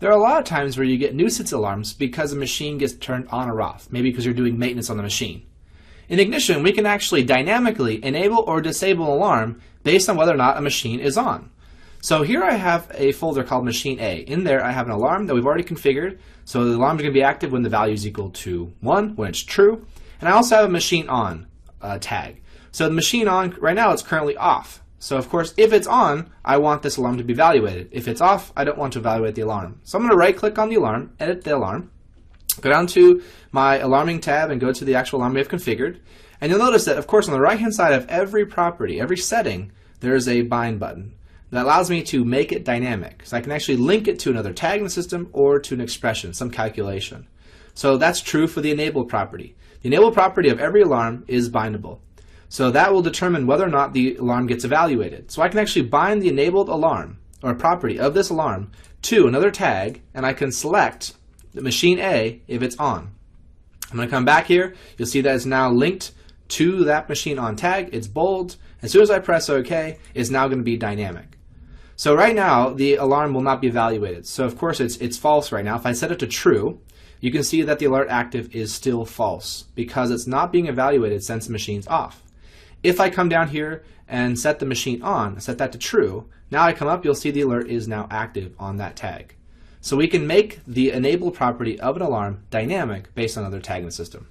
There are a lot of times where you get nuisance alarms because a machine gets turned on or off, maybe because you're doing maintenance on the machine. In Ignition, we can actually dynamically enable or disable an alarm based on whether or not a machine is on. So here I have a folder called Machine A. In there I have an alarm that we've already configured, so the alarm is going to be active when the value is equal to 1, when it's true. And I also have a Machine On tag. So the Machine On, right now it's currently off. So of course, if it's on, I want this alarm to be evaluated. If it's off, I don't want to evaluate the alarm. So I'm going to right click on the alarm, edit the alarm, go down to my alarming tab and go to the actual alarm we have configured. And you'll notice that, of course, on the right hand side of every property, every setting, there is a bind button that allows me to make it dynamic. So I can actually link it to another tag in the system or to an expression, some calculation. So that's true for the enabled property. The enabled property of every alarm is bindable. So that will determine whether or not the alarm gets evaluated. So I can actually bind the enabled alarm, or property of this alarm, to another tag, and I can select the Machine A if it's on. I'm going to come back here. You'll see that it's now linked to that Machine On tag. It's bold. As soon as I press OK, it's now going to be dynamic. So right now, the alarm will not be evaluated. So of course, it's false right now. If I set it to true, you can see that the alert active is still false because it's not being evaluated since the machine's off. If I come down here and set the machine on, set that to true, now I come up, you'll see the alert is now active on that tag. So we can make the enable property of an alarm dynamic based on other tag in the system.